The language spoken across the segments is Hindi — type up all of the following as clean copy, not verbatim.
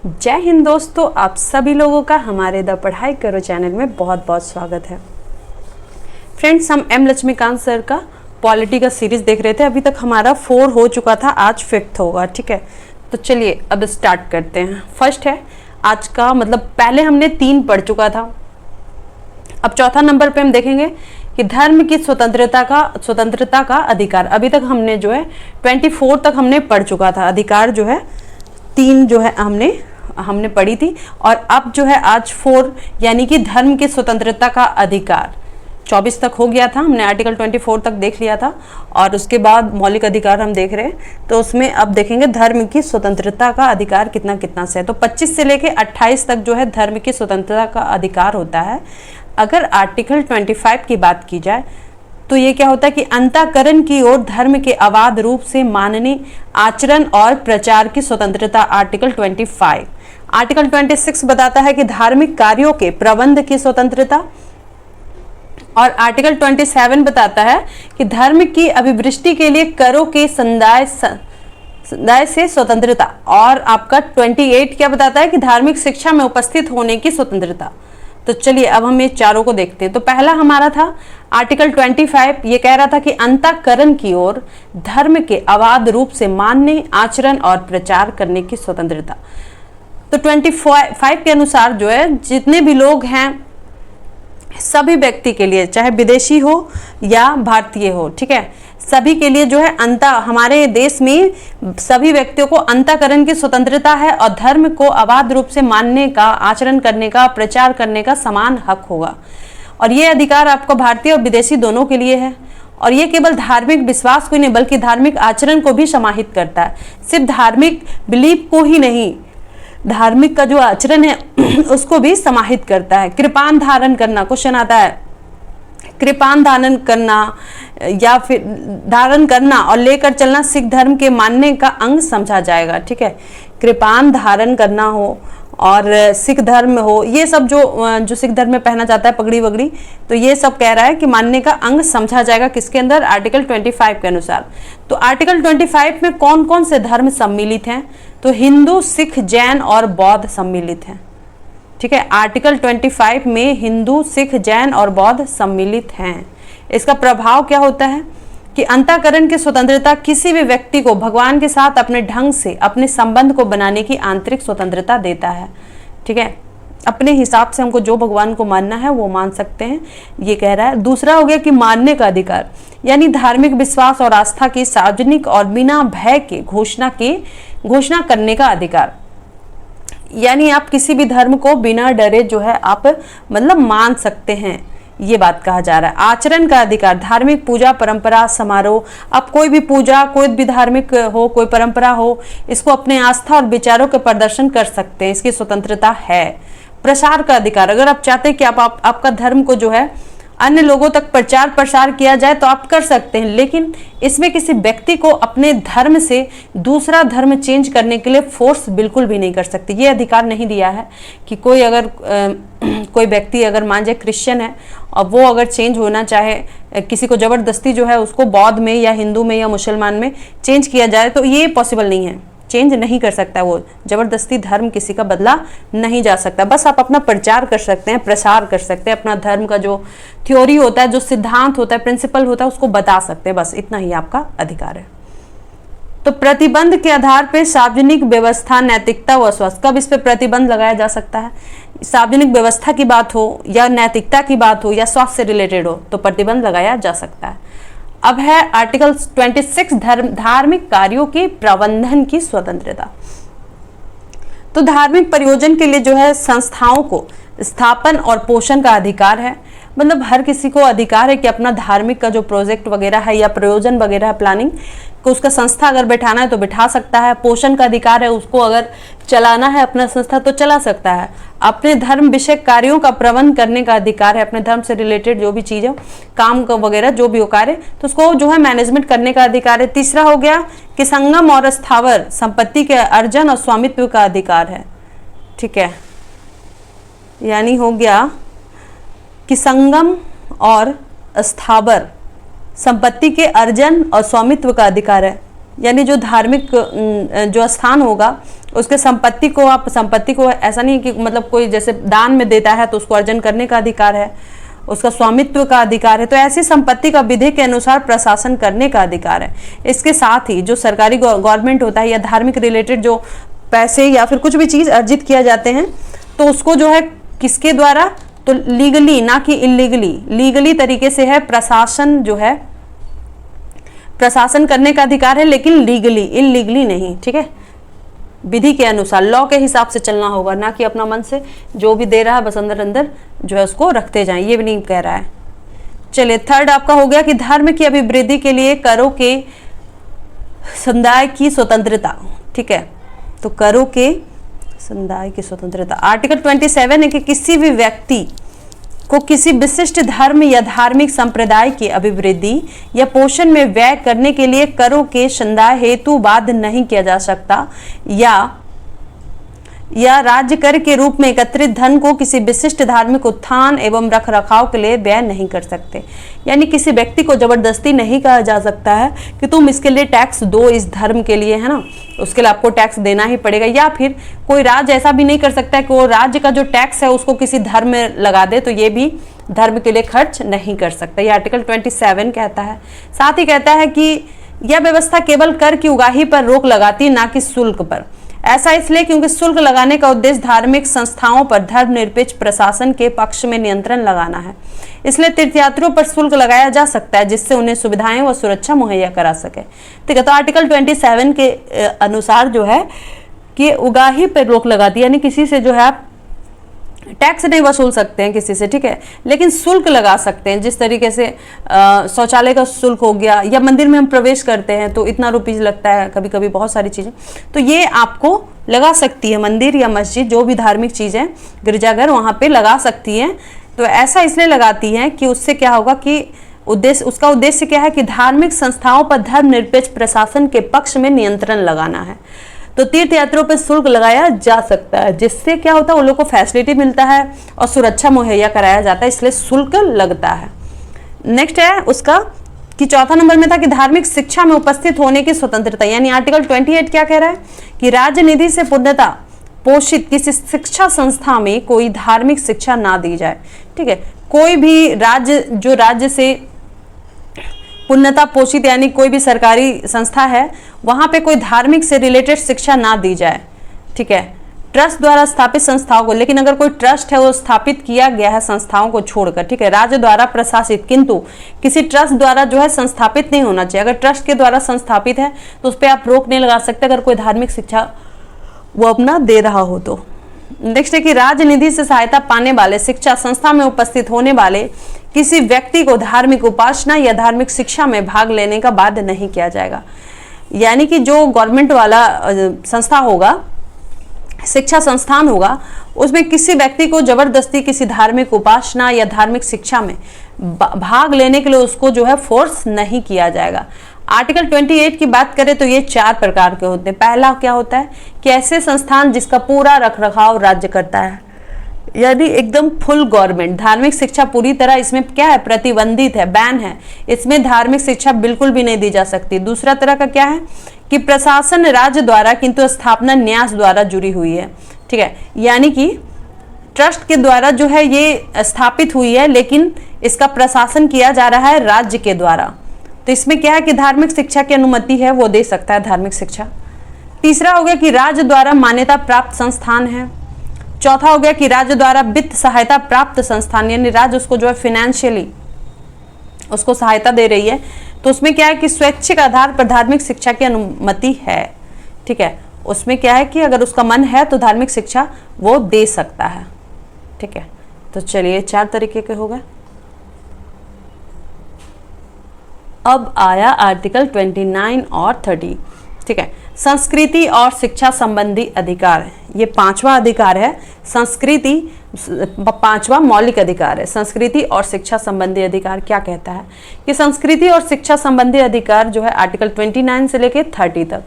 जय हिंद दोस्तों, आप सभी लोगों का हमारे द पढ़ाई करो चैनल में बहुत बहुत स्वागत है। फ्रेंड्स, हम एम लक्ष्मीकांत सर का पॉलिटी का सीरीज देख रहे थे। अभी तक हमारा 4 हो चुका था, आज 5th होगा। ठीक है, तो चलिए अब स्टार्ट करते हैं। फर्स्ट है आज का, मतलब पहले हमने 3 पढ़ चुका था। अब चौथा नंबर पे हम देखेंगे कि धर्म की स्वतंत्रता का अधिकार। अभी तक हमने जो है 24 तक हमने पढ़ चुका था। अधिकार जो है 3 जो है हमने पढ़ी थी, और अब जो है आज 4 यानी कि धर्म की स्वतंत्रता का अधिकार 24 तक हो गया था। हमने आर्टिकल 24 तक देख लिया था, और उसके बाद मौलिक अधिकार हम देख रहे हैं। तो उसमें अब देखेंगे धर्म की स्वतंत्रता का अधिकार कितना कितना से है। तो 25 से लेके 28 तक जो है धर्म की स्वतंत्रता का अधिकार होता है। अगर आर्टिकल 25 की बात की जाए तो ये क्या होता है कि अंतःकरण की ओर धर्म के अबाध रूप से मानने, आचरण और प्रचार की स्वतंत्रता आर्टिकल 25। आर्टिकल 26 बताता है कि धार्मिक कार्यों के प्रबंध की स्वतंत्रता, और आर्टिकल 27 बताता है कि धर्म की अभिवृद्धि के लिए करों के संदाय से स्वतंत्रता, और आपका 28 क्या बताता है कि धार्मिक शिक्षा में उपस्थित होने की स्वतंत्रता। तो चलिए अब हम ये चारों को देखते हैं। तो पहला हमारा था आर्टिकल 25, ये कह रहा था कि अंतःकरण की ओर धर्म के अबाध रूप से मानने, आचरण और प्रचार करने की स्वतंत्रता। तो 25 के अनुसार जो है जितने भी लोग हैं सभी व्यक्ति के लिए, चाहे विदेशी हो या भारतीय हो, ठीक है, सभी के लिए जो है हमारे देश में सभी व्यक्तियों को अंतःकरण की स्वतंत्रता है, और धर्म को अबाध रूप से मानने का, आचरण करने का, प्रचार करने का समान हक होगा। और ये अधिकार आपको भारतीय और विदेशी दोनों के लिए है। और ये केवल धार्मिक विश्वास को ही नहीं बल्कि धार्मिक आचरण को भी समाहित करता है। सिर्फ धार्मिक बिलीफ को ही नहीं, धार्मिक का जो आचरण है उसको भी समाहित करता है। कृपान धारण करना, क्वेश्चन आता है, कृपान धारण करना या फिर धारण करना और लेकर चलना सिख धर्म के मानने का अंग समझा जाएगा। ठीक है, कृपान धारण करना हो और सिख धर्म हो, ये सब जो सिख धर्म में पहना जाता है, पगड़ी वगड़ी, तो ये सब कह रहा है कि मानने का अंग समझा जाएगा। किसके अंदर? आर्टिकल 25 के अनुसार। तो आर्टिकल 25 में कौन कौन से धर्म सम्मिलित हैं? तो हिंदू, सिख, जैन और बौद्ध सम्मिलित हैं। ठीक है, आर्टिकल 25 में हिंदू, सिख, जैन और बौद्ध सम्मिलित हैं। इसका प्रभाव क्या होता है कि अंतःकरण की स्वतंत्रता किसी भी व्यक्ति को भगवान के साथ अपने ढंग से अपने संबंध को बनाने की आंतरिक स्वतंत्रता देता है। ठीक है, अपने हिसाब से हमको जो भगवान को मानना है वो मान सकते हैं, ये कह रहा है। दूसरा हो गया कि मानने का अधिकार, यानी धार्मिक विश्वास और आस्था की सार्वजनिक और बिना भय के घोषणा करने का अधिकार, यानी आप किसी भी धर्म को बिना डरे जो है आप मतलब मान सकते हैं, ये बात कहा जा रहा है। आचरण का अधिकार, धार्मिक पूजा, परंपरा, समारोह, अब कोई भी पूजा, कोई भी धार्मिक हो, कोई परंपरा हो, इसको अपने आस्था और विचारों के प्रदर्शन कर सकते हैं, इसकी स्वतंत्रता है। प्रसार का अधिकार, अगर आप चाहते हैं कि आपका धर्म को जो है अन्य लोगों तक प्रचार प्रसार किया जाए तो आप कर सकते हैं, लेकिन इसमें किसी व्यक्ति को अपने धर्म से दूसरा धर्म चेंज करने के लिए फोर्स बिल्कुल भी नहीं कर सकते। ये अधिकार नहीं दिया है कि कोई व्यक्ति अगर मान जाए क्रिश्चियन है और वो अगर चेंज होना चाहे, किसी को जबरदस्ती जो है उसको बौद्ध में या हिंदू में या मुसलमान में चेंज किया जाए, तो ये पॉसिबल नहीं है, चेंज नहीं कर सकता। वो जबरदस्ती धर्म किसी का बदला नहीं जा सकता। बस आप अपना प्रचार कर सकते हैं, प्रसार कर सकते हैं, अपना धर्म का जो थ्योरी होता है, जो सिद्धांत होता है, प्रिंसिपल होता है, उसको बता सकते हैं। बस इतना ही आपका अधिकार है। तो प्रतिबंध के आधार पर सार्वजनिक व्यवस्था, नैतिकता व स्वास्थ्य, कब इस पर प्रतिबंध लगाया जा सकता है? सार्वजनिक व्यवस्था की बात हो या नैतिकता की बात हो या स्वास्थ्य से रिलेटेड हो तो प्रतिबंध लगाया जा सकता है। अब है आर्टिकल 26, धार्मिक कार्यों के प्रबंधन की स्वतंत्रता। तो धार्मिक प्रयोजन के लिए जो है संस्थाओं को स्थापन और पोषण का अधिकार है। मतलब हर किसी को अधिकार है कि अपना धार्मिक का जो प्रोजेक्ट वगैरह है या प्रयोजन वगैरह है, प्लानिंग को, उसका संस्था अगर बैठाना है तो बैठा सकता है। पोषण का अधिकार है, उसको अगर चलाना है अपना संस्था तो चला सकता है। अपने धर्म विषय कार्यों का प्रबंध करने का अधिकार है, अपने धर्म से रिलेटेड जो भी चीज़ हो, काम का वगैरह जो भी हो कार्य, तो उसको जो है मैनेजमेंट करने का अधिकार है। तीसरा हो गया कि संगम और स्थावर संपत्ति के अर्जन और स्वामित्व का अधिकार है। ठीक है, यानी हो गया कि संगम और स्थावर संपत्ति के अर्जन और स्वामित्व का अधिकार है। यानी जो धार्मिक जो स्थान होगा उसके संपत्ति को ऐसा नहीं कि मतलब कोई जैसे दान में देता है तो उसको अर्जन करने का अधिकार है, उसका स्वामित्व का अधिकार है, तो ऐसी संपत्ति का विधि के अनुसार प्रशासन करने का अधिकार है। इसके साथ ही जो सरकारी गवर्नमेंट होता है या धार्मिक रिलेटेड जो पैसे या फिर कुछ भी चीज अर्जित किया जाते हैं तो उसको जो है किसके द्वारा, तो लीगली ना कि इलीगली, लीगली तरीके से है प्रशासन जो है प्रशासन करने का अधिकार है, लेकिन लीगली, इलीगली नहीं, ठीक है, विधि के अनुसार लॉ के हिसाब से चलना होगा, ना कि अपना मन से जो भी दे रहा है बस अंदर अंदर जो है उसको रखते जाएं, ये भी नहीं कह रहा है। चलिए थर्ड आपका हो गया कि धर्म की अभिवृद्धि के लिए करों के समुदाय की स्वतंत्रता, ठीक है, तो करों के समुदाय की स्वतंत्रता। आर्टिकल 27 है कि किसी भी व्यक्ति को किसी विशिष्ट धर्म या धार्मिक संप्रदाय की अभिवृद्धि या पोषण में व्यय करने के लिए करों के संदाय हेतु बाध्य नहीं किया जा सकता, या राज्य कर के रूप में एकत्रित धन को किसी विशिष्ट धार्मिक उत्थान एवं रखरखाव के लिए व्यय नहीं कर सकते। यानी किसी व्यक्ति को जबरदस्ती नहीं कहा जा सकता है कि तुम इसके लिए टैक्स दो, इस धर्म के लिए, है ना, उसके लिए आपको टैक्स देना ही पड़ेगा। या फिर कोई राज्य ऐसा भी नहीं कर सकता है कि वो राज्य का जो टैक्स है उसको किसी धर्म में लगा दे, तो ये भी धर्म के लिए खर्च नहीं कर सकता। ये आर्टिकल 27 कहता है। साथ ही कहता है कि यह व्यवस्था केवल कर की उगाही पर रोक लगाती, ना कि शुल्क पर। ऐसा इसलिए क्योंकि शुल्क लगाने का उद्देश्य धार्मिक संस्थाओं पर धर्मनिरपेक्ष प्रशासन के पक्ष में नियंत्रण लगाना है। इसलिए तीर्थयात्रियों पर शुल्क लगाया जा सकता है जिससे उन्हें सुविधाएं व सुरक्षा मुहैया करा सके। ठीक है, तो आर्टिकल 27 के अनुसार जो है कि उगाही पर रोक लगाती है, यानी किसी से जो है आप टैक्स नहीं वसूल सकते हैं किसी से, ठीक है, लेकिन शुल्क लगा सकते हैं। जिस तरीके से शौचालय का शुल्क हो गया, या मंदिर में हम प्रवेश करते हैं तो इतना रुपीज लगता है, कभी कभी बहुत सारी चीजें, तो ये आपको लगा सकती है मंदिर या मस्जिद, जो भी धार्मिक चीजें, गिरजाघर, वहां पे लगा सकती है। तो ऐसा इसलिए लगाती हैं कि उससे क्या होगा कि उसका उद्देश्य क्या है कि धार्मिक संस्थाओं पर धर्मनिरपेक्ष प्रशासन के पक्ष में नियंत्रण लगाना है। तो तीर्थयात्रियों पर शुल्क लगाया जा सकता है, जिससे क्या होता है, उन लोगों को फैसिलिटी मिलता है और सुरक्षा मुहैया कराया जाता है, इसलिए शुल्क लगता है। नेक्स्ट है उसका कि चौथा नंबर में था कि धार्मिक शिक्षा में उपस्थित होने की स्वतंत्रता, यानी आर्टिकल 28 क्या कह रहा है कि राज्य निधि से पूर्णतः पोषित किसी शिक्षा संस्था में कोई धार्मिक शिक्षा ना दी जाए। ठीक है, कोई भी राज्य से पूर्णता पोषित यानी कोई भी सरकारी संस्था है वहां पे कोई धार्मिक से रिलेटेड शिक्षा ना दी जाए। ठीक है, ट्रस्ट द्वारा स्थापित संस्थाओं को, लेकिन अगर कोई ट्रस्ट है वो स्थापित किया गया है संस्थाओं को छोड़कर, ठीक है, राज्य द्वारा प्रशासित, किंतु किसी ट्रस्ट द्वारा जो है संस्थापित नहीं होना चाहिए। अगर ट्रस्ट के द्वारा संस्थापित है तो उस पर आप रोक नहीं लगा सकते अगर कोई धार्मिक शिक्षा वो अपना दे रहा हो तो। नेक्स्ट है कि राज्य निधि से सहायता पाने वाले शिक्षा संस्था में उपस्थित होने वाले किसी व्यक्ति को धार्मिक उपासना या धार्मिक शिक्षा में भाग लेने का बाध्य नहीं किया जाएगा। यानी कि जो गवर्नमेंट वाला संस्था होगा, शिक्षा संस्थान होगा, उसमें किसी व्यक्ति को जबरदस्ती किसी धार्मिक उपासना या धार्मिक शिक्षा में भाग लेने के लिए उसको जो है फोर्स नहीं किया जाएगा। आर्टिकल 28 की बात करें तो ये 4 प्रकार के होते हैं। पहला क्या होता है कि ऐसे संस्थान जिसका पूरा रखरखाव राज्य करता है, यानी एकदम फुल गवर्नमेंट। धार्मिक शिक्षा पूरी तरह इसमें क्या है, प्रतिबंधित है, बैन है, इसमें धार्मिक शिक्षा बिल्कुल भी नहीं दी जा सकती। दूसरा तरह का क्या है कि प्रशासन राज्य द्वारा किंतु स्थापना न्यास द्वारा जुड़ी हुई है। ठीक है, यानी कि ट्रस्ट के द्वारा जो है ये स्थापित हुई है, लेकिन इसका प्रशासन किया जा रहा है राज्य के द्वारा। तो इसमें क्या है कि धार्मिक शिक्षा की अनुमति है, वो दे सकता है धार्मिक शिक्षा। तीसरा हो गया कि राज्य द्वारा मान्यता प्राप्त संस्थान है। चौथा हो गया कि राज्य द्वारा वित्त सहायता प्राप्त संस्थान, यानी राज्य उसको जो है फाइनेंशियली उसको सहायता दे रही है। तो उसमें क्या है कि स्वैच्छिक आधार पर धार्मिक शिक्षा की अनुमति है। ठीक है, उसमें क्या है कि अगर उसका मन है तो धार्मिक शिक्षा वो दे सकता है। ठीक है, तो चलिए 4 तरीके के हो गए। अब आया आर्टिकल 29 और 30। ठीक है, संस्कृति और शिक्षा संबंधी अधिकार, ये 5वां अधिकार है। संस्कृति 5वां मौलिक अधिकार है। संस्कृति और शिक्षा संबंधी अधिकार क्या कहता है कि संस्कृति और शिक्षा संबंधी अधिकार जो है आर्टिकल 29 से लेके 30 तक।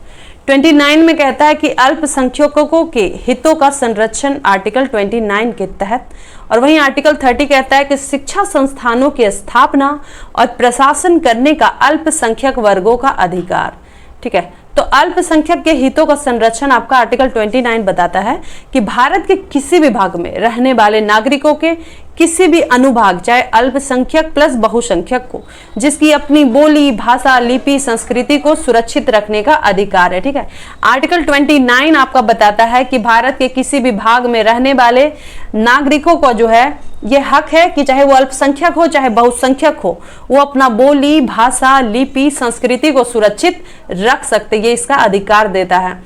29 में कहता है कि अल्पसंख्यकों के हितों का संरक्षण आर्टिकल 29 के तहत, और वहीं आर्टिकल 30 कहता है कि शिक्षा संस्थानों की स्थापना और प्रशासन करने का अल्पसंख्यक वर्गों का अधिकार। ठीक है, तो अल्पसंख्यक के हितों का संरक्षण आपका आर्टिकल 29 बताता है कि भारत के किसी भी भाग में रहने वाले नागरिकों के किसी भी अनुभाग, चाहे अल्पसंख्यक प्लस बहुसंख्यक को, जिसकी अपनी बोली, भाषा, लिपि, संस्कृति को सुरक्षित रखने का अधिकार है। ठीक है, आर्टिकल 29 आपका बताता है कि भारत के किसी भी भाग में रहने वाले नागरिकों को जो है ये हक है कि चाहे वो अल्पसंख्यक हो चाहे बहुसंख्यक हो, वो अपना बोली, भाषा, लिपि, संस्कृति को सुरक्षित रख सकते, ये इसका अधिकार देता है।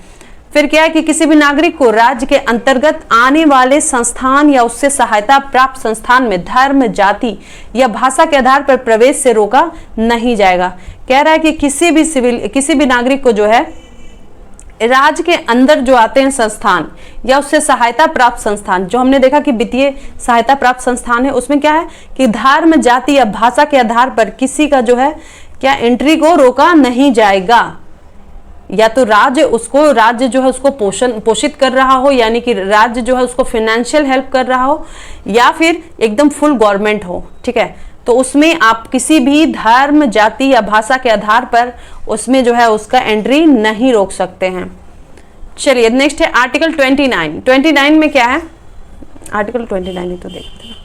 फिर क्या है कि किसी भी नागरिक को राज्य के अंतर्गत आने वाले संस्थान या उससे सहायता प्राप्त संस्थान में धर्म, जाति या भाषा के आधार पर प्रवेश से रोका नहीं जाएगा। कह रहा है कि किसी भी नागरिक को जो है राज्य के अंदर जो आते हैं संस्थान या उससे सहायता प्राप्त संस्थान, जो हमने देखा कि वित्तीय सहायता प्राप्त संस्थान है, उसमें क्या है कि धर्म, जाति या भाषा के आधार पर किसी का जो है क्या एंट्री को रोका नहीं जाएगा। या तो राज्य जो है उसको पोषित कर रहा हो, यानी कि राज्य जो है उसको फाइनेंशियल हेल्प कर रहा हो, या फिर एकदम फुल गवर्नमेंट हो। ठीक है, तो उसमें आप किसी भी धर्म, जाति या भाषा के आधार पर उसमें जो है उसका एंट्री नहीं रोक सकते हैं। चलिए नेक्स्ट है आर्टिकल 29 में क्या है, आर्टिकल 29 ही तो देखते हैं।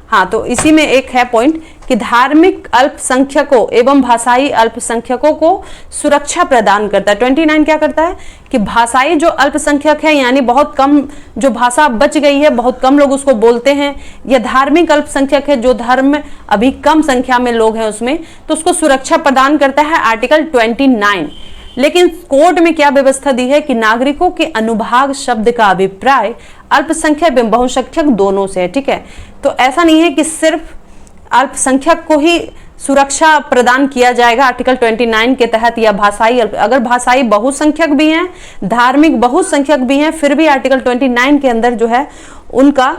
हाँ, तो इसी में एक है पॉइंट कि धार्मिक अल्पसंख्यकों एवं भाषाई अल्पसंख्यकों को सुरक्षा प्रदान करता है। 29 क्या करता है कि भाषाई जो अल्पसंख्यक है, यानी बहुत कम जो भाषा बच गई है, बहुत कम लोग उसको बोलते हैं, या धार्मिक अल्पसंख्यक है जो धर्म में अभी कम संख्या में लोग हैं उसमें, तो उसको सुरक्षा प्रदान करता है आर्टिकल 29। लेकिन कोर्ट में क्या व्यवस्था दी है कि नागरिकों के अनुभाग शब्द का अभिप्राय अल्पसंख्यक एवं बहुसंख्यक दोनों से है। ठीक है, तो ऐसा नहीं है कि सिर्फ अल्पसंख्यक को ही सुरक्षा प्रदान किया जाएगा आर्टिकल 29 के तहत, या भाषाई, अगर भाषाई बहुसंख्यक भी हैं, धार्मिक बहुसंख्यक भी हैं, फिर भी आर्टिकल 29 के अंदर जो है उनका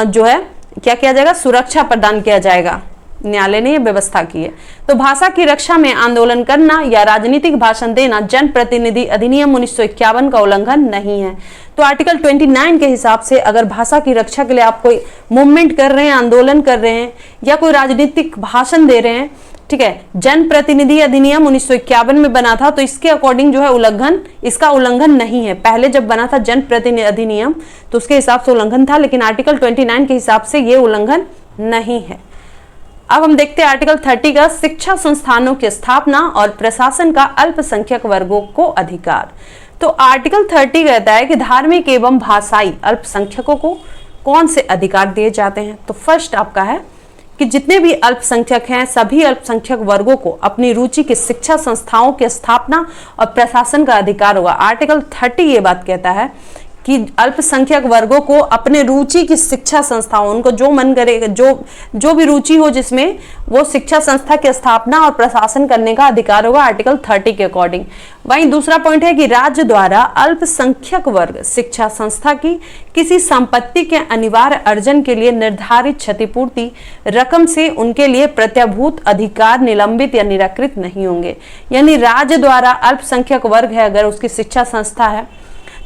जो है क्या किया जाएगा, सुरक्षा प्रदान किया जाएगा। न्यायालय ने यह व्यवस्था की है। तो भाषा की रक्षा में आंदोलन करना या राजनीतिक भाषण देना जनप्रतिनिधि अधिनियम 1951 का उल्लंघन नहीं है। तो आर्टिकल 29 के हिसाब से अगर भाषा की रक्षा के लिए आप कोई मूवमेंट कर रहे हैं, आंदोलन कर रहे हैं, या कोई राजनीतिक भाषण दे रहे हैं, ठीक है, जनप्रतिनिधि अधिनियम 1951 में बना था, तो इसके अकॉर्डिंग जो है इसका उल्लंघन नहीं है। पहले जब बना था जनप्रतिनिधि अधिनियम तो उसके हिसाब से उल्लंघन था, लेकिन आर्टिकल 29 के हिसाब से ये उल्लंघन नहीं है। अब हम देखते हैं आर्टिकल 30 का, शिक्षा संस्थानों की स्थापना और प्रशासन का अल्पसंख्यक वर्गों को अधिकार। तो आर्टिकल 30 कहता है कि धार्मिक एवं भाषाई अल्पसंख्यकों को कौन से अधिकार दिए जाते हैं। तो फर्स्ट आपका है कि जितने भी अल्पसंख्यक हैं, सभी अल्पसंख्यक वर्गों को अपनी रुचि की शिक्षा संस्थाओं की स्थापना और प्रशासन का अधिकार होगा। आर्टिकल 30 ये बात कहता है कि अल्पसंख्यक वर्गों को अपने रुचि की शिक्षा संस्थाओं, उनको जो मन करे, जो भी रुचि हो जिसमें, वो शिक्षा संस्था की स्थापना और प्रशासन करने का अधिकार होगा आर्टिकल 30 के अकॉर्डिंग। वहीं दूसरा पॉइंट है कि राज्य द्वारा अल्पसंख्यक वर्ग शिक्षा संस्था की किसी संपत्ति के अनिवार्य अर्जन के लिए निर्धारित क्षतिपूर्ति रकम से उनके लिए प्रत्याभूत अधिकार निलंबित या निराकृत नहीं होंगे। यानी राज्य द्वारा अल्पसंख्यक वर्ग है, अगर उसकी शिक्षा संस्था है,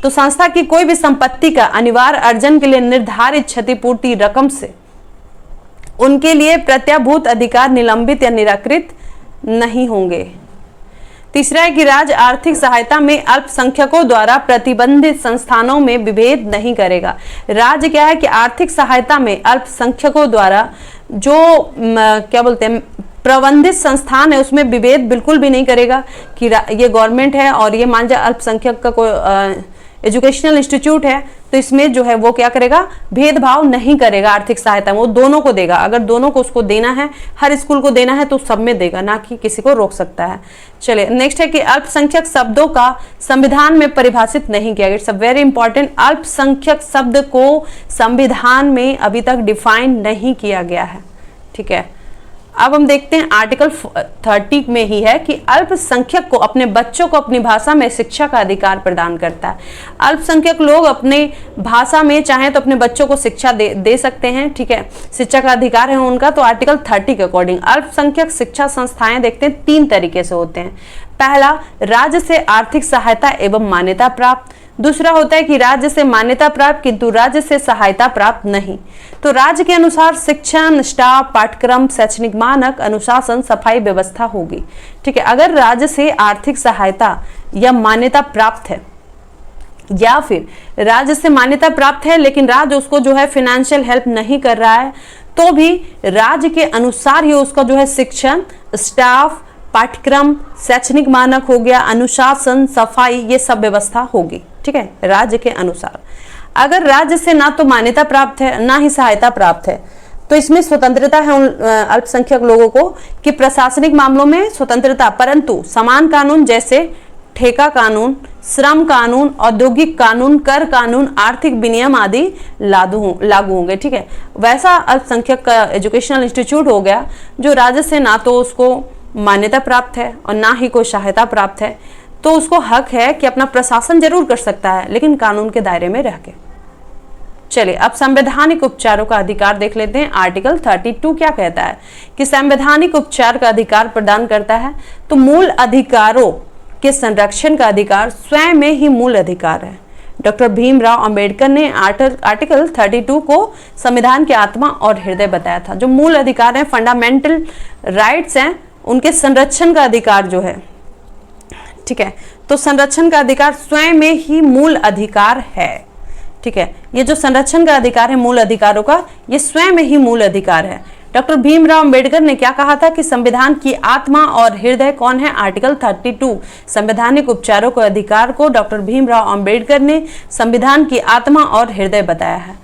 तो संस्था की कोई भी संपत्ति का अनिवार्य अर्जन के लिए निर्धारित क्षतिपूर्ति रकम से उनके लिए प्रत्याभूत अधिकार निलंबित या निराकृत नहीं होंगे। तीसरा है कि राज्य आर्थिक सहायता में अल्पसंख्यकों द्वारा प्रतिबंधित संस्थानों में विभेद नहीं करेगा। राज्य क्या है कि आर्थिक सहायता में अल्पसंख्यकों द्वारा जो क्या बोलते हैं प्रबंधित संस्थान है उसमें विभेद बिल्कुल भी नहीं करेगा कि ये गवर्नमेंट है और ये मान जाए अल्पसंख्यक का कोई एजुकेशनल इंस्टीट्यूट है, तो इसमें जो है वो क्या करेगा, भेदभाव नहीं करेगा। आर्थिक सहायता वो दोनों को देगा, अगर दोनों को उसको देना है, हर स्कूल को देना है तो सब में देगा, ना कि किसी को रोक सकता है। चलिए नेक्स्ट है कि अल्पसंख्यक शब्दों का संविधान में परिभाषित नहीं किया गया। इट्स अ वेरी इंपॉर्टेंट, अल्पसंख्यक शब्द को संविधान में अभी तक डिफाइन नहीं किया गया है। ठीक है, अब हम देखते हैं आर्टिकल 30 में ही है कि अल्पसंख्यक को अपने बच्चों को अपनी भाषा में शिक्षा का अधिकार प्रदान करता है। अल्पसंख्यक लोग अपने भाषा में चाहे तो अपने बच्चों को शिक्षा दे सकते हैं। ठीक है, शिक्षा का अधिकार है उनका। तो आर्टिकल 30 के अकॉर्डिंग अल्पसंख्यक शिक्षा संस्थाएं देखते हैं 3 तरीके से होते हैं। पहला, राज्य से आर्थिक सहायता एवं मान्यता प्राप्त। दूसरा होता है कि राज्य से मान्यता प्राप्त किंतु राज्य से सहायता प्राप्त नहीं। तो राज्य के अनुसार शिक्षण, स्टाफ, पाठ्यक्रम, शैक्षणिक मानक, अनुशासन, सफाई व्यवस्था होगी। ठीक है, अगर राज्य से आर्थिक सहायता या मान्यता प्राप्त है या फिर राज्य से मान्यता प्राप्त है लेकिन राज्य उसको जो है फाइनेंशियल हेल्प नहीं कर रहा है, तो भी राज्य के अनुसार ही उसका जो है शिक्षण, स्टाफ, पाठ्यक्रम, शैक्षणिक मानक हो गया, अनुशासन, सफाई, ये सब व्यवस्था होगी। ठीक है, राज्य के अनुसार। अगर राज्य से ना तो मान्यता प्राप्त है ना ही सहायता प्राप्त है, तो इसमें स्वतंत्रता है उन अल्पसंख्यक लोगों को कि प्रशासनिक मामलों में स्वतंत्रता, परंतु समान कानून जैसे ठेका कानून, श्रम कानून, औद्योगिक कानून, कर कानून, आर्थिक विनियम आदि लागू होंगे। ठीक है, वैसा अल्पसंख्यक का एजुकेशनल इंस्टीट्यूट हो गया जो राज्य से ना तो उसको मान्यता प्राप्त है और ना ही कोई सहायता प्राप्त है, तो उसको हक है कि अपना प्रशासन जरूर कर सकता है लेकिन कानून के दायरे में रह के। चलिए अब संवैधानिक उपचारों का अधिकार देख लेते हैं। आर्टिकल 32 क्या कहता है कि संवैधानिक उपचार का अधिकार प्रदान करता है। तो मूल अधिकारों के संरक्षण का अधिकार स्वयं में ही मूल अधिकार है। डॉक्टर भीमराव अंबेडकर ने आर्टिकल 32 को संविधान की आत्मा और हृदय बताया था। जो मूल अधिकार हैं, फंडामेंटल राइट्स हैं, उनके संरक्षण का अधिकार जो है, ठीक है, तो संरक्षण का अधिकार स्वयं में ही मूल अधिकार है। ठीक है, ये जो संरक्षण का अधिकार है मूल अधिकारों का, ये स्वयं में ही मूल अधिकार है। डॉक्टर भीमराव अंबेडकर ने क्या कहा था कि संविधान की आत्मा और हृदय कौन है? आर्टिकल 32। संवैधानिक उपचारों के अधिकार को डॉक्टर भीमराव अंबेडकर ने संविधान की आत्मा और हृदय बताया है।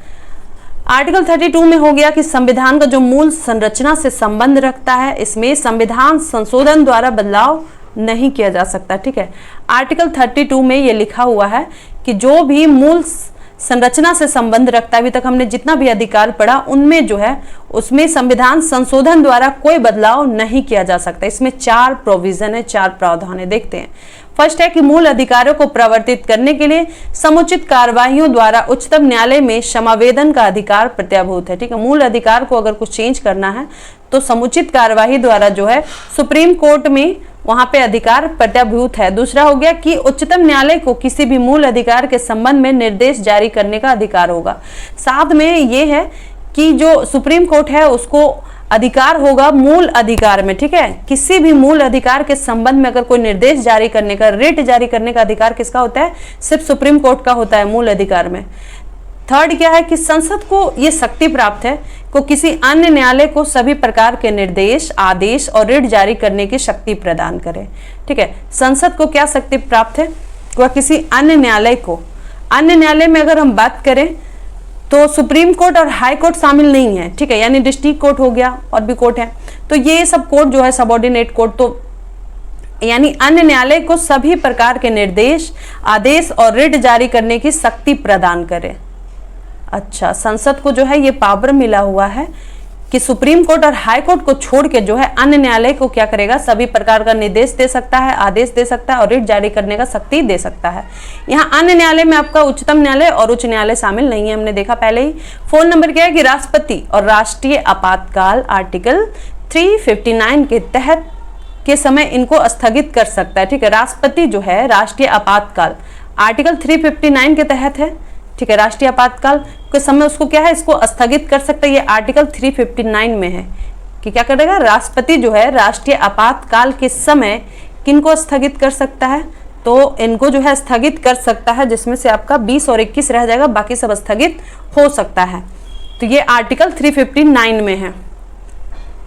आर्टिकल 32 में हो गया कि संविधान का जो मूल संरचना से संबंध रखता है, इसमें संविधान संशोधन द्वारा बदलाव नहीं किया जा सकता। ठीक है, आर्टिकल 32 में ये लिखा हुआ है कि जो भी मूल संरचना से संबंध रखता है, अभी तक हमने जितना भी अधिकार पढ़ा उनमें जो है उसमें संविधान संशोधन द्वारा कोई बदलाव नहीं किया जा सकता। इसमें 4 प्रोविजन है, 4 प्रावधान है। देखते हैं। फर्स्ट है कि मूल अधिकारों को प्रवर्तित करने के लिए समुचित कार्यवाहियों द्वारा उच्चतम न्यायालय में क्षमावेदन का अधिकार प्रत्याभूत है। ठीक है, मूल अधिकार को अगर कुछ चेंज करना है तो समुचित कार्यवाही द्वारा जो है सुप्रीम कोर्ट में वहां पे अधिकार प्रत्याभूत है। दूसरा हो गया कि उच्चतम न्यायालय को किसी भी मूल अधिकार के संबंध में निर्देश जारी करने का अधिकार होगा। साथ में ये है कि जो सुप्रीम कोर्ट है उसको अधिकार होगा मूल अधिकार में। ठीक है, किसी भी मूल अधिकार के संबंध में अगर कोई निर्देश जारी करने का, रिट जारी करने का अधिकार किसका होता है? सिर्फ सुप्रीम कोर्ट का होता है मूल अधिकार में। थर्ड क्या है कि संसद को ये शक्ति प्राप्त है को किसी अन्य न्यायालय को सभी प्रकार के निर्देश, आदेश और रिट जारी करने की शक्ति प्रदान करे। ठीक है, संसद को क्या शक्ति प्राप्त है? वह किसी अन्य न्यायालय को, अन्य न्यायालय में अगर हम बात करें तो सुप्रीम कोर्ट और हाई कोर्ट शामिल नहीं है। ठीक है, यानी डिस्ट्रिक्ट कोर्ट हो गया और भी कोर्ट है, तो ये सब कोर्ट जो है सबऑर्डिनेट कोर्ट, तो यानी अन्य न्यायालय को सभी प्रकार के निर्देश, आदेश और रिट जारी करने की शक्ति प्रदान करे। अच्छा, संसद को जो है ये पावर मिला हुआ है कि सुप्रीम कोर्ट और हाई कोर्ट को छोड़ के जो है अन्य न्यायालय को क्या करेगा? सभी प्रकार का निर्देश दे सकता है, आदेश दे सकता है और रिट जारी करने का शक्ति दे सकता है। यहाँ अन्य न्यायालय में आपका उच्चतम न्यायालय और उच्च न्यायालय शामिल नहीं है, हमने देखा पहले ही। 4 नंबर क्या है कि राष्ट्रपति और राष्ट्रीय आपातकाल आर्टिकल 359 के तहत के समय इनको स्थगित कर सकता है। ठीक है, राष्ट्रपति जो है राष्ट्रीय आपातकाल आर्टिकल 359 के तहत है। ठीक है, राष्ट्रीय आपातकाल के समय उसको क्या है? इसको स्थगित कर सकता है। ये आर्टिकल 359 में है कि क्या करेगा? राष्ट्रपति जो है राष्ट्रीय आपातकाल के समय किनको स्थगित कर सकता है? तो इनको जो है स्थगित कर सकता है, जिसमें से आपका 20 और 21 रह जाएगा, बाकी सब स्थगित हो सकता है। तो ये आर्टिकल 359 में है।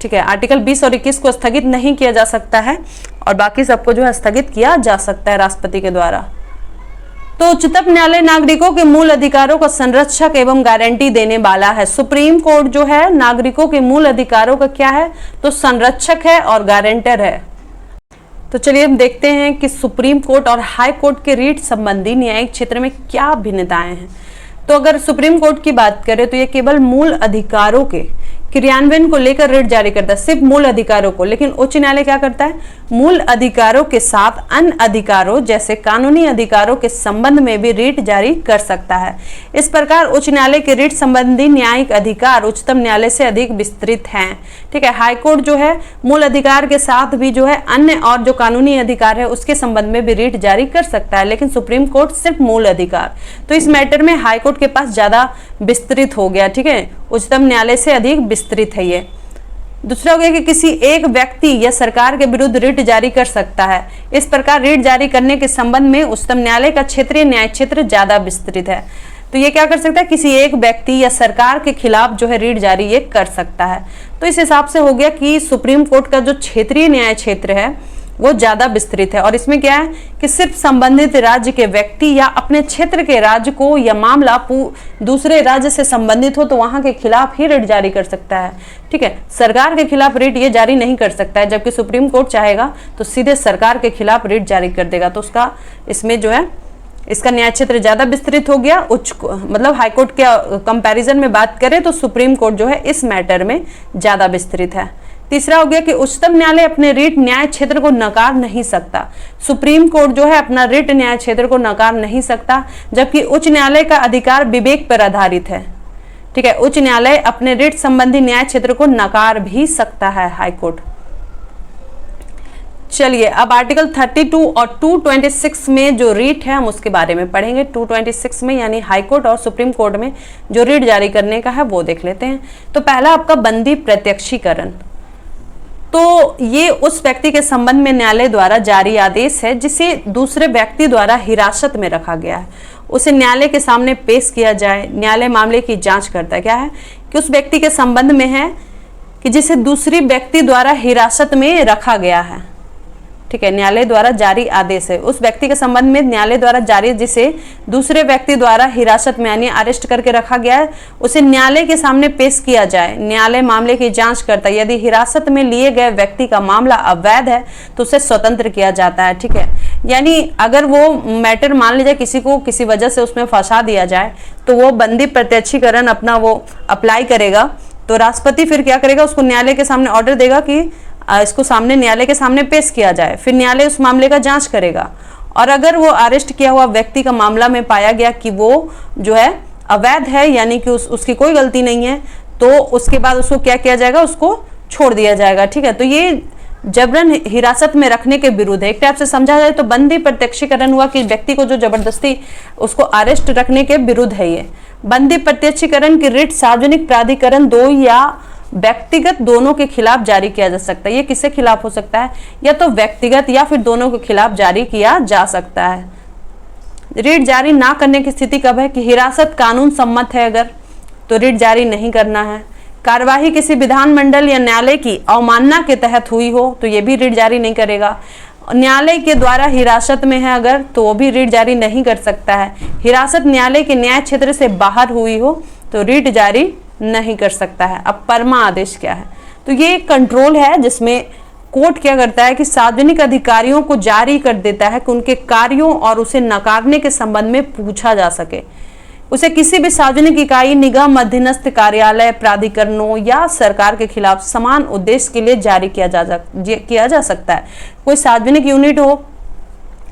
ठीक है, आर्टिकल 20 और 21 को स्थगित नहीं किया जा सकता है और बाकी सबको जो है स्थगित किया जा सकता है राष्ट्रपति के द्वारा। तो उच्चतम न्यायालय नागरिकों के मूल अधिकारों का संरक्षक एवं गारंटी देने वाला है। सुप्रीम कोर्ट जो है नागरिकों के मूल अधिकारों का क्या है? तो संरक्षक है और गारंटर है। तो चलिए हम देखते हैं कि सुप्रीम कोर्ट और हाई कोर्ट के रीट संबंधी न्यायिक क्षेत्र में क्या भिन्नताएं हैं। तो अगर सुप्रीम कोर्ट की बात करें तो ये केवल मूल अधिकारों के क्रियान्वयन को लेकर रिट जारी करता है, सिर्फ मूल अधिकारों को। लेकिन उच्च न्यायालय क्या करता है, मूल अधिकारों के साथ अन्य अधिकारों जैसे कानूनी अधिकारों के संबंध में भी रिट जारी कर सकता है। इस प्रकार उच्च न्यायालय के रिट संबंधी न्यायिक अधिकार उच्चतम न्यायालय से अधिक विस्तृत हैं। ठीक है, हाईकोर्ट जो है मूल अधिकार के साथ भी जो है अन्य और जो कानूनी अधिकार है उसके संबंध में भी रिट जारी कर सकता है, लेकिन सुप्रीम कोर्ट सिर्फ मूल अधिकार। तो इस मैटर में हाईकोर्ट के पास ज्यादा विस्तृत हो गया। ठीक है, उच्चतम न्यायालय से अधिक विस्तृत है ये। दूसरा हो गया कि किसी एक व्यक्ति या सरकार के विरुद्ध रिट जारी कर सकता है। इस प्रकार रिट जारी करने के संबंध में उच्चतम न्यायालय का क्षेत्रीय न्याय क्षेत्र ज्यादा विस्तृत है। तो ये क्या कर सकता है, किसी एक व्यक्ति या सरकार के खिलाफ जो है रिट जारी ये कर सकता है। तो इस हिसाब से हो गया कि सुप्रीम कोर्ट का जो क्षेत्रीय न्याय क्षेत्र है वो ज्यादा विस्तृत है। और इसमें क्या है कि सिर्फ संबंधित राज्य के व्यक्ति या अपने क्षेत्र के राज्य को या मामला दूसरे राज्य से संबंधित हो तो वहां के खिलाफ ही रिट जारी कर सकता है। ठीक है, सरकार के खिलाफ रिट ये जारी नहीं कर सकता है, जबकि सुप्रीम कोर्ट चाहेगा तो सीधे सरकार के खिलाफ रिट जारी कर देगा। तो उसका इसमें जो है इसका न्याय क्षेत्र ज्यादा विस्तृत हो गया। मतलब हाईकोर्ट के कंपैरिजन में बात करें तो सुप्रीम कोर्ट जो है इस मैटर में ज्यादा विस्तृत है। तीसरा हो गया कि उच्चतम न्यायालय अपने रिट न्याय क्षेत्र को नकार नहीं सकता। सुप्रीम कोर्ट जो है अपना रिट न्याय क्षेत्र को नकार नहीं सकता, जबकि उच्च न्यायालय का अधिकार विवेक पर आधारित है। ठीक है, उच्च न्यायालय अपने रिट संबंधी न्याय क्षेत्र को नकार भी सकता है हाईकोर्ट। चलिए अब आर्टिकल 32 और 226 में जो रिट है हम उसके बारे में पढ़ेंगे। 226 में यानी हाईकोर्ट और सुप्रीम कोर्ट में जो रिट जारी करने का है वो देख लेते हैं। तो पहला आपका बंदी प्रत्यक्षीकरण। तो ये उस व्यक्ति के संबंध में न्यायालय द्वारा जारी आदेश है जिसे दूसरे व्यक्ति द्वारा हिरासत में रखा गया है, उसे न्यायालय के सामने पेश किया जाए। न्यायालय मामले की जांच करता है। क्या है कि उस व्यक्ति के संबंध में है कि जिसे दूसरी व्यक्ति द्वारा हिरासत में रखा गया है। ठीक है, न्यायालय द्वारा जारी आदेश है उस व्यक्ति के संबंध में न्यायालय द्वारा जारी जिसे दूसरे व्यक्ति द्वारा हिरासत में यानी अरेस्ट करके रखा गया है, उसे न्यायालय के सामने पेश किया जाए। न्यायालय मामले की जांच करता है। यदि हिरासत में लिए गए व्यक्ति का मामला अवैध है तो उसे स्वतंत्र किया जाता है। ठीक है, यानी अगर वो मैटर मान लीजिए किसी को किसी वजह से उसमें फंसा दिया जाए तो वो बंदी प्रत्यक्षीकरण अपना वो अप्लाई करेगा। तो राष्ट्रपति फिर क्या करेगा, उसको न्यायालय के सामने ऑर्डर देगा कि इसको सामने न्यायालय के सामने पेश किया जाए। फिर न्यायालय उस मामले का जांच करेगा और अगर वो अरेस्ट किया हुआ व्यक्ति का मामला में पाया गया कि वो जो है अवैध है यानी कि उसकी कोई गलती नहीं है तो उसके बाद उसको क्या किया जाएगा, उसको छोड़ दिया जाएगा। ठीक है, तो ये जबरन हिरासत में रखने के विरुद्ध है। एक टाइप से समझा जाए तो बंदी प्रत्यक्षीकरण हुआ कि व्यक्ति को जो जबरदस्ती उसको अरेस्ट रखने के विरुद्ध है। ये बंदी प्रत्यक्षीकरण की रिट सार्वजनिक प्राधिकरण दो या व्यक्तिगत दोनों के खिलाफ जारी किया जा सकता है। ये किसके खिलाफ हो सकता है, या तो व्यक्तिगत या फिर दोनों के खिलाफ जारी किया जा सकता है। रिट जारी ना करने की स्थिति कब है कि हिरासत कानून सम्मत है अगर तो रिट जारी नहीं करना है। कार्यवाही किसी विधानमंडल या न्यायालय की अवमानना के तहत हुई हो तो ये भी रिट जारी नहीं करेगा। न्यायालय के द्वारा हिरासत में है अगर तो वो भी रिट जारी नहीं कर सकता है। हिरासत न्यायालय के न्याय क्षेत्र से बाहर हुई हो तो रिट जारी नहीं कर सकता है। अब परमा आदेश क्या है, तो ये कंट्रोल है जिसमें कोर्ट क्या करता है कि सार्वजनिक अधिकारियों को जारी कर देता है कि उनके कार्यों और उसे नकारने के संबंध में पूछा जा सके। उसे किसी भी सार्वजनिक इकाई, निगम, अधीनस्थ कार्यालय, प्राधिकरणों या सरकार के खिलाफ समान उद्देश्य के लिए जारी किया जा सकता है। कोई सार्वजनिक यूनिट हो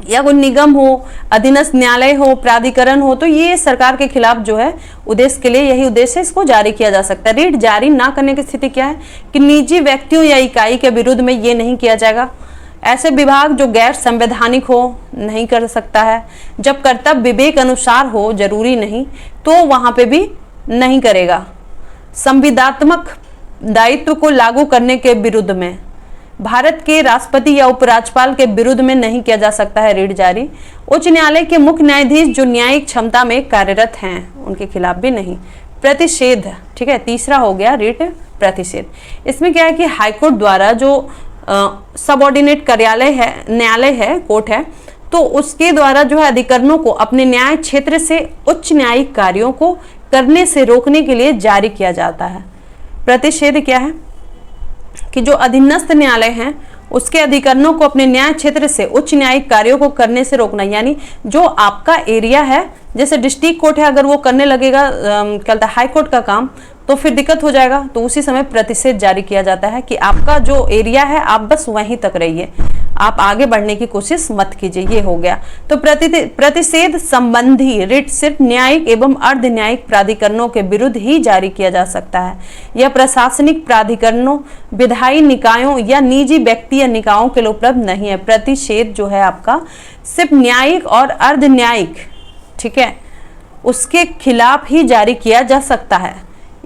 या कोई निगम हो, अधीनस्थ न्यायालय हो, प्राधिकरण हो, तो ये सरकार के खिलाफ जो है उद्देश्य के लिए यही उद्देश्य है, इसको जारी किया जा सकता है। रिट जारी ना करने की स्थिति क्या है कि निजी व्यक्तियों या इकाई के विरुद्ध में ये नहीं किया जाएगा। ऐसे विभाग जो गैर संवैधानिक हो नहीं कर सकता है। जब कर्तव्य विवेक अनुसार हो, जरूरी नहीं, तो वहां पे भी नहीं करेगा। संविदात्मक दायित्व को लागू करने के विरुद्ध में, भारत के राष्ट्रपति या उपराज्यपाल के विरुद्ध में नहीं किया जा सकता है रिट जारी। उच्च न्यायालय के मुख्य न्यायाधीश जो न्यायिक क्षमता में कार्यरत हैं उनके खिलाफ भी नहीं। प्रतिषेध, ठीक है, तीसरा हो गया रिट प्रतिषेध। इसमें क्या है कि हाईकोर्ट द्वारा जो सबऑर्डिनेट कार्यालय है, न्यायालय है, कोर्ट है, तो उसके द्वारा जो है अधिकरणों को अपने न्याय क्षेत्र से उच्च न्यायिक कार्यों को करने से रोकने के लिए जारी किया जाता है। प्रतिषेध क्या है कि जो अधीनस्थ न्यायालय हैं उसके अधिकरणों को अपने न्याय क्षेत्र से उच्च न्यायिक कार्यों को करने से रोकना, यानी जो आपका एरिया है, जैसे डिस्ट्रिक्ट कोर्ट है, अगर वो करने लगेगा क्या हाई कोर्ट का काम, तो फिर दिक्कत हो जाएगा। तो उसी समय प्रतिषेध जारी किया जाता है कि आपका जो एरिया है आप बस वहीं तक रहिए, आप आगे बढ़ने की कोशिश मत कीजिए। ये हो गया। तो प्रतिषेध संबंधी रिट सिर्फ न्यायिक एवं अर्ध न्यायिक प्राधिकरणों के विरुद्ध ही जारी किया जा सकता है। यह प्रशासनिक प्राधिकरणों, विधायी निकायों या निजी व्यक्ति या निकायों के लिए उपलब्ध नहीं है। प्रतिषेध जो है आपका सिर्फ न्यायिक और अर्ध न्यायिक, ठीक है, उसके खिलाफ ही जारी किया जा सकता है।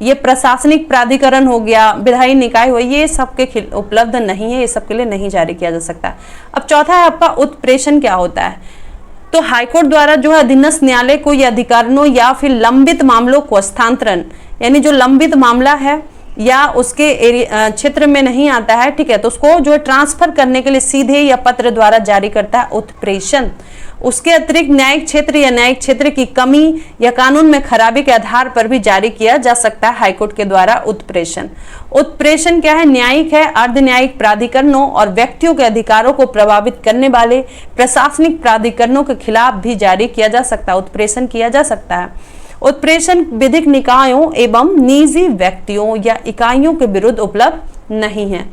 ये प्रशासनिक प्राधिकरण हो गया, विधायी निकाय हो, ये सबके उपलब्ध नहीं है, ये सबके लिए नहीं जारी किया जा सकता। अब चौथा है आपका उत्प्रेषण क्या होता है। तो हाईकोर्ट द्वारा जो है अधीनस्थ न्यायालय को या अधिकारणों या फिर लंबित मामलों को हस्तांतरण, यानी जो लंबित मामला है या उसके क्षेत्र में नहीं आता है, ठीक है, तो उसको जो है ट्रांसफर करने के लिए सीधे या पत्र द्वारा जारी करता है उत्प्रेषण। उसके अतिरिक्त न्यायिक क्षेत्र या न्यायिक क्षेत्र की कमी या कानून में खराबी के आधार पर भी जारी किया जा सकता है हाईकोर्ट के द्वारा उत्प्रेषण। उत्प्रेषण क्या है, न्यायिक है, अर्ध न्यायिक प्राधिकरणों और व्यक्तियों के अधिकारों को प्रभावित करने वाले प्रशासनिक प्राधिकरणों के खिलाफ भी जारी किया जा सकता है, उत्प्रेषण किया जा सकता है। उत्प्रेषण विधिक निकायों एवं निजी व्यक्तियों या इकाइयों के विरुद्ध उपलब्ध नहीं है।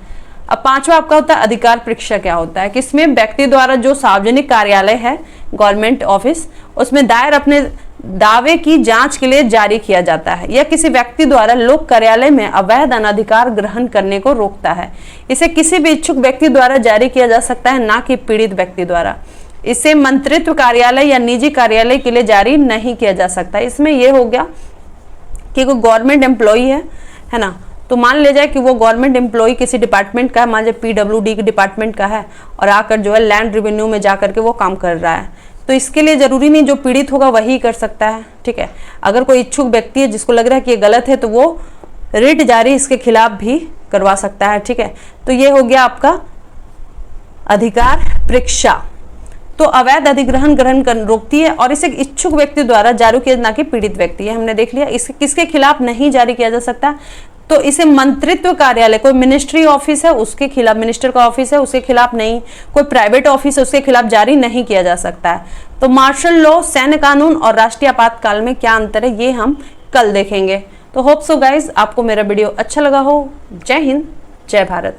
अब पांचवा आपका होता है अधिकार परीक्षा क्या होता है, कि इसमें व्यक्ति द्वारा जो सार्वजनिक कार्यालय है, गवर्नमेंट ऑफिस, उसमें दायर अपने दावे की जांच के लिए जारी किया जाता है, या किसी व्यक्ति द्वारा लोक कार्यालय में अवैध अनाधिकार ग्रहण करने को रोकता है। इसे किसी भी इच्छुक व्यक्ति द्वारा जारी किया जा सकता है, ना कि पीड़ित व्यक्ति द्वारा। इसे मंत्रित्व कार्यालय या निजी कार्यालय के लिए जारी नहीं किया जा सकता। इसमें यह हो गया कि कोई गवर्नमेंट एम्प्लॉई है ना, तो मान ले जाए कि वो गवर्नमेंट एम्प्लॉय किसी डिपार्टमेंट का है, मान लीजिए PWD के डिपार्टमेंट का है, और आकर जो है लैंड रेवेन्यू में जा करके वो काम कर रहा है, तो इसके लिए जरूरी नहीं जो पीड़ित होगा वही कर सकता है, ठीक है। अगर कोई इच्छुक व्यक्ति है जिसको लग रहा है कि ये गलत है, तो वो रिट जारी इसके खिलाफ भी करवा सकता है, ठीक है। तो ये हो गया आपका अधिकार परीक्षा। तो अवैध अधिग्रहण ग्रहण रोकती है और इसे इच्छुक व्यक्ति द्वारा जारी किया, ना कि पीड़ित व्यक्ति है, हमने देख लिया। इसके किसके खिलाफ नहीं जारी किया जा सकता, तो इसे मंत्रित्व कार्यालय, कोई मिनिस्ट्री ऑफिस है उसके खिलाफ, मिनिस्टर का ऑफिस है उसके खिलाफ नहीं, कोई प्राइवेट ऑफिस है उसके खिलाफ जारी नहीं किया जा सकता है। तो मार्शल लॉ, सैन्य कानून और राष्ट्रीय आपातकाल में क्या अंतर है, ये हम कल देखेंगे। तो होप सो गाइज आपको मेरा वीडियो अच्छा लगा हो। जय हिंद, जय भारत।